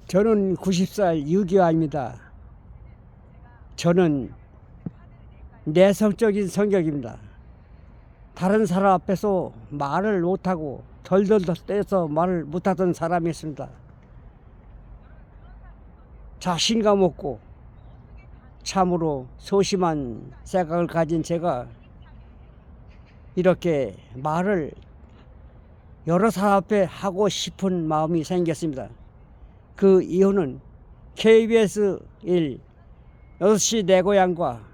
저는 90살 유교아입니다. 저는 내성적인 성격입니다. 다른 사람 앞에서 말을 못하고 덜덜 떼서 말을 못하던 사람이었습니다. 자신감 없고 참으로 소심한 생각을 가진 제가 이렇게 말을 여러 사람 앞에 하고 싶은 마음이 생겼습니다. 그 이유는 KBS 6시 내 고향과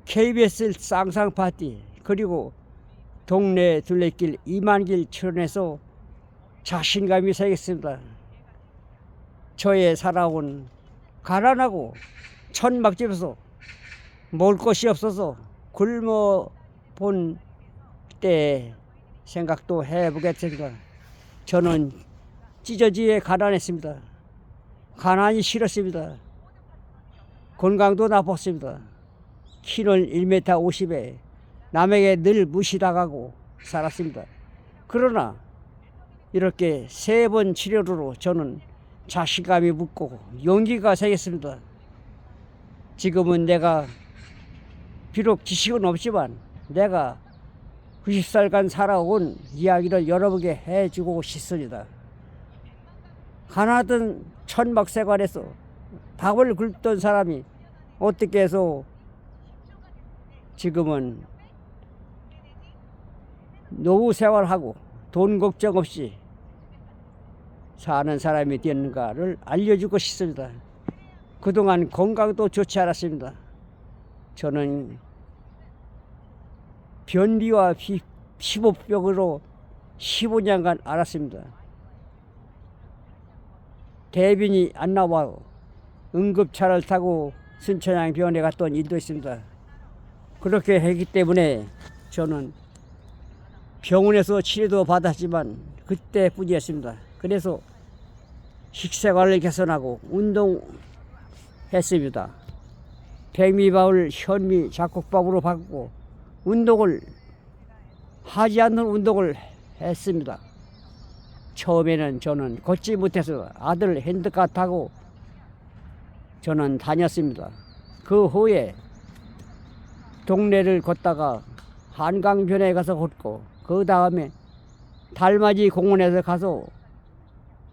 KBS 쌍쌍파티 그리고 동네 둘레길 이만길 출연해서 자신감이 생겼습니다. 저의 살아온 가난하고 천막집에서 먹을 것이 없어서 굶어 본 때 생각도 해보겠습니다. 저는 찢어지게 가난했습니다. 가난이 싫었습니다. 건강도 나빴습니다. 키는 1m 50에 남에게 늘 무시당하고 살았습니다. 그러나 이렇게 3번 치료로 저는 자신감이 붙고 용기가 생겼습니다. 지금은 내가 비록 지식은 없지만 내가 90살간 살아온 이야기를 여러분에게 해주고 싶습니다. 가난하던 천막 생활에서 밥을 굶던 사람이 어떻게 해서 지금은 노후 생활하고 돈 걱정 없이 사는 사람이 되는가를 알려주고 싶습니다. 그동안 건강도 좋지 않았습니다. 저는 변비와 피부병으로 15년간 앓았습니다. 대변이 안 나와요. 응급차를 타고 순천향 병원에 갔던 일도 있습니다. 그렇게 했기 때문에 저는 병원에서 치료도 받았지만 그때뿐이었습니다. 그래서 식생활을 개선하고 운동했습니다. 백미밥을 현미 잡곡밥으로 바꾸고 운동을 하지 않는 운동을 했습니다. 처음에는 저는 걷지 못해서 아들 핸드카 타고 저는 다녔습니다. 그 후에 동네를 걷다가 한강변에 가서 걷고 그 다음에 달맞이 공원에서 가서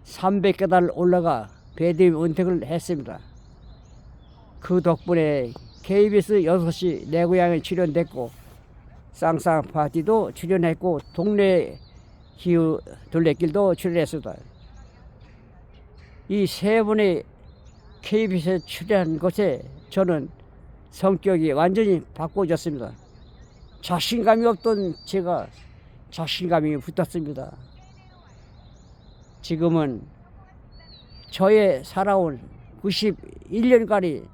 300계단을 올라가 배드민턴을 했습니다. 그 덕분에 KBS 6시 내 고향에 출연됐고 쌍쌍파티도 출연했고 동네 기후 둘레길도 출연했습니다. 이 3번의 KBS에 출연한 것에 저는 성격이 완전히 바꿔졌습니다. 자신감이 없던 제가 자신감이 붙었습니다. 지금은 저의 살아온 91년간이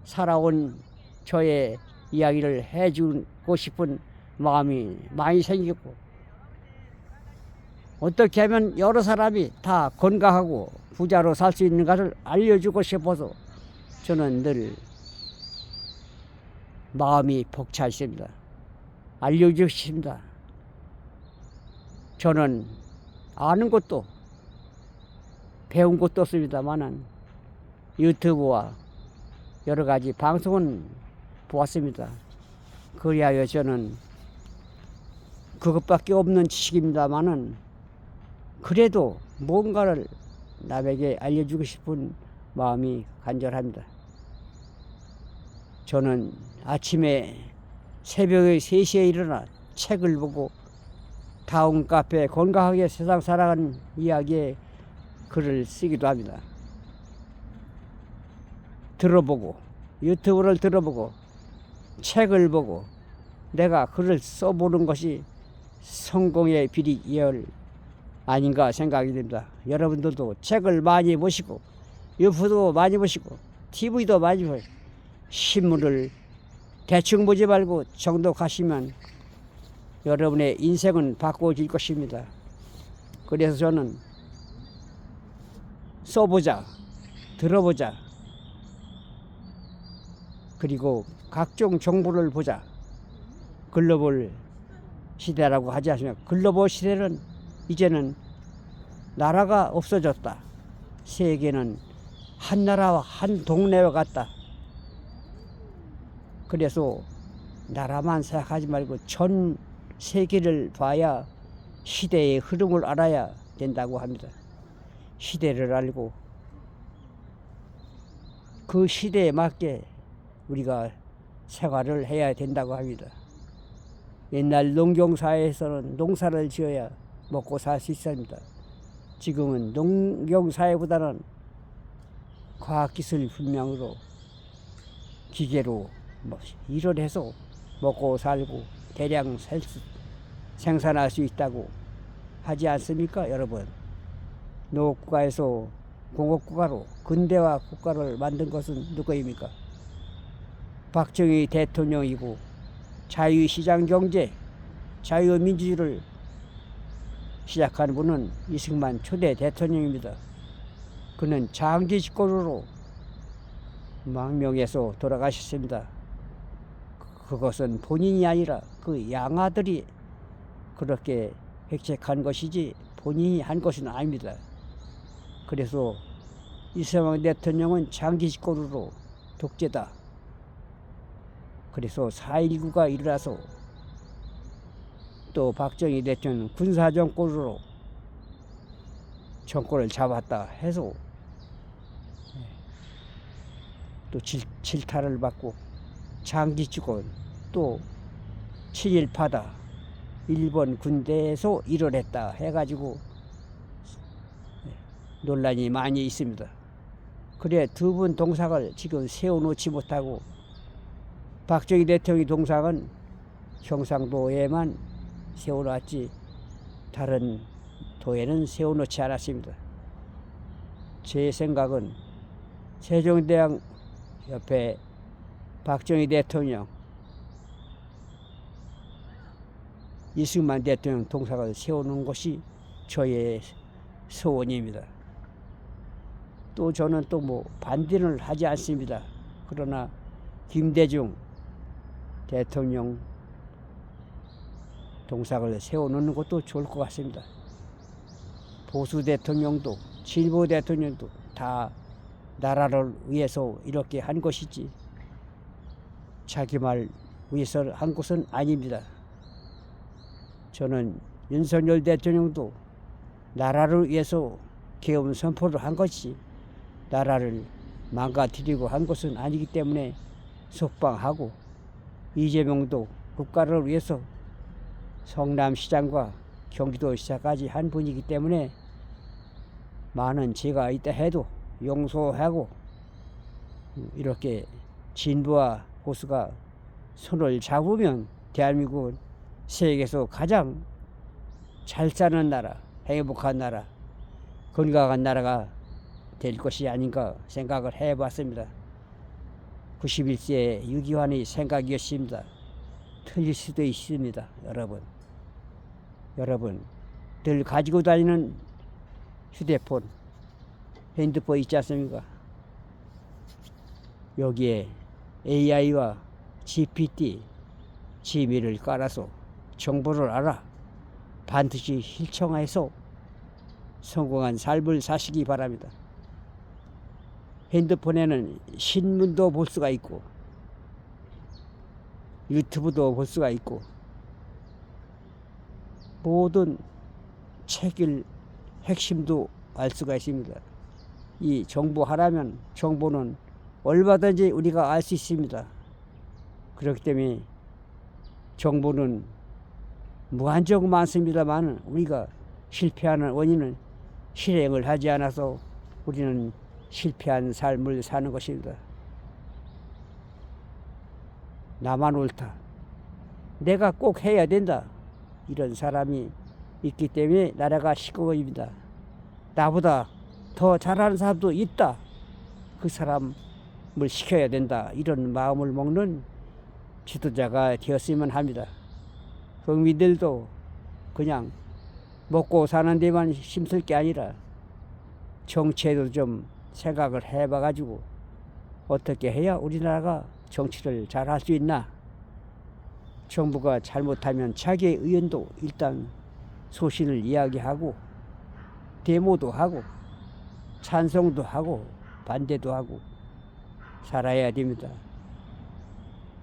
살아온 저의 이야기를 해주고 싶은 마음이 많이 생겼고 어떻게 하면 여러 사람이 다 건강하고 부자로 살 수 있는가를 알려주고 싶어서 저는 늘 마음이 벅차 있습니다. 알려주고 싶습니다. 저는 아는 것도 배운 것도 없습니다만은 유튜브와 여러 가지 방송은 보았습니다. 그리하여 저는 그것밖에 없는 지식입니다만은 그래도 뭔가를 남에게 알려주고 싶은 마음이 간절합니다. 저는 아침에 새벽에 3시에 일어나 책을 보고 다운 카페에 건강하게 세상 살아가는 이야기에 글을 쓰기도 합니다. 들어보고 유튜브를 들어보고 책을 보고 내가 글을 써보는 것이 성공의 비리열 아닌가 생각이 듭니다. 여러분들도 책을 많이 보시고 유튜브도 많이 보시고 TV도 많이 보시고 신문을 대충 보지 말고 정독하시면 여러분의 인생은 바꿔질 것입니다. 그래서 저는 써보자, 들어보자, 그리고 각종 정보를 보자. 글로벌 시대라고 하지 않습니까? 글로벌 시대는 이제는 나라가 없어졌다. 세계는 한 나라와 한 동네와 같다. 그래서 나라만 생각하지 말고 전 세계를 봐야 시대의 흐름을 알아야 된다고 합니다. 시대를 알고 그 시대에 맞게 우리가 생활을 해야 된다고 합니다. 옛날 농경사회에서는 농사를 지어야 먹고 살 수 있습니다. 지금은 농경사회보다는 과학기술 분명으로 기계로 일을 해서 먹고 살고 대량 생산할 수 있다고 하지 않습니까, 여러분? 농업국가에서 공업국가로 근대화 국가를 만든 것은 누구입니까? 박정희 대통령이고 자유시장 경제, 자유민주주의를 시작한 분은 이승만 초대 대통령입니다. 그는 장기 집권으로 망명해서 돌아가셨습니다. 그것은 본인이 아니라 그 양아들이 그렇게 획책한 것이지 본인이 한 것은 아닙니다. 그래서 이승만 대통령은 장기 집권으로 독재다. 그래서 4.19가 일어나서 또 박정희 대통령 군사정권으로 정권을 잡았다 해서 또 질타를 받고 장기 집권 또 친일파다 일본 군대에서 일을 했다 해가지고 논란이 많이 있습니다. 그래 두 분 동상을 지금 세워놓지 못하고 박정희 대통령의 동상은 경상도에만 세워놨지 다른 도에는 세워놓지 않았습니다. 제 생각은 세종대왕 옆에 박정희 대통령, 이승만 대통령 동상을 세우는 것이 저의 소원입니다. 또 저는 또 뭐 반대는 하지 않습니다. 그러나 김대중 대통령 동상을 세워놓는 것도 좋을 것 같습니다. 보수 대통령도 진보 대통령도 다 나라를 위해서 이렇게 한 것이지 자기 말 위해서 한 것은 아닙니다. 저는 윤석열 대통령도 나라를 위해서 계엄 선포를 한 것이 나라를 망가뜨리고 한 것은 아니기 때문에 속방하고 이재명도 국가를 위해서 성남시장과 경기도시장까지 한 분이기 때문에 많은 죄가 있다 해도 용서하고 이렇게 진보와 보수가 손을 잡으면 대한민국은 세계에서 가장 잘 사는 나라, 행복한 나라, 건강한 나라가 될 것이 아닌가 생각을 해봤습니다. 91세 유기환의 생각이었습니다. 틀릴 수도 있습니다. 여러분 늘 가지고 다니는 휴대폰, 핸드폰 있지 않습니까? 여기에 AI와 GPT, 지미를 깔아서 정보를 알아 반드시 실천해서 성공한 삶을 사시기 바랍니다. 핸드폰에는 신문도 볼 수가 있고 유튜브도 볼 수가 있고 모든 책을 핵심도 알 수가 있습니다. 이 정보하라면 정보는 얼마든지 우리가 알 수 있습니다. 그렇기 때문에 정보는 무한정 많습니다만 우리가 실패하는 원인은 실행을 하지 않아서 우리는 실패한 삶을 사는 것입니다. 나만 옳다. 내가 꼭 해야 된다. 이런 사람이 있기 때문에 나라가 시끄러워집니다. 나보다 더 잘하는 사람도 있다. 그 사람을 시켜야 된다. 이런 마음을 먹는 지도자가 되었으면 합니다. 국민들도 그냥 먹고 사는 데만 힘쓸 게 아니라 정치에도 좀 생각을 해봐가지고 어떻게 해야 우리나라가 정치를 잘 할 수 있나. 정부가 잘못하면 자기의 의원도 일단 소신을 이야기하고 데모도 하고 찬송도 하고 반대도 하고 살아야 됩니다.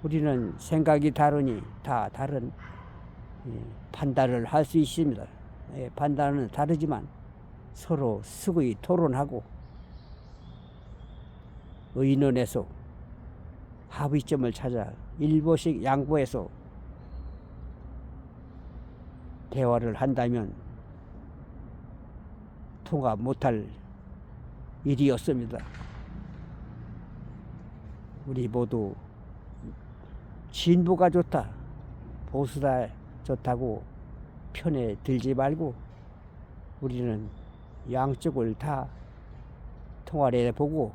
우리는 생각이 다르니 다 다른 판단을 할 수 있습니다. 판단은 다르지만 서로 수의 토론하고 의논해서 합의점을 찾아 일보씩 양보해서 대화를 한다면 통합 못할 일이었습니다. 우리 모두 진보가 좋다, 보수가 좋다고 편에 들지 말고 우리는 양쪽을 다 통화를 해보고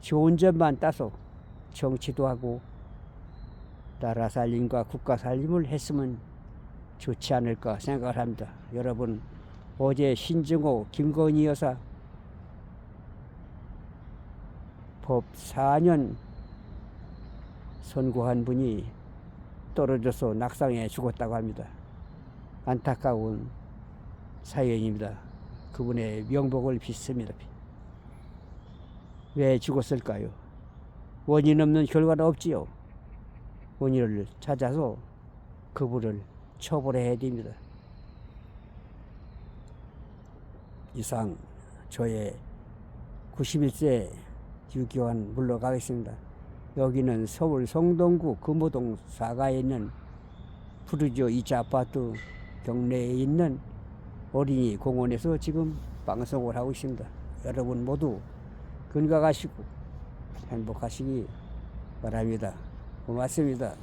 좋은 점만 따서 정치도 하고 나라 살림과 국가 살림을 했으면 좋지 않을까 생각을 합니다. 여러분, 어제 신증호 김건희 여사 법 4년 선고한 분이 떨어져서 낙상해 죽었다고 합니다. 안타까운 사연입니다. 그분의 명복을 빕습니다. 왜 죽었을까요? 원인 없는 결과는 없지요. 원인을 찾아서 그분을 처벌해야 됩니다. 이상 저의 91세 유교한 물러가겠습니다. 여기는 서울 성동구 금호동 4가에 있는 푸르지오 2차 아파트 경내에 있는 어린이 공원에서 지금 방송을 하고 있습니다. 여러분 모두 건강하시고 행복하시기 바랍니다. 고맙습니다.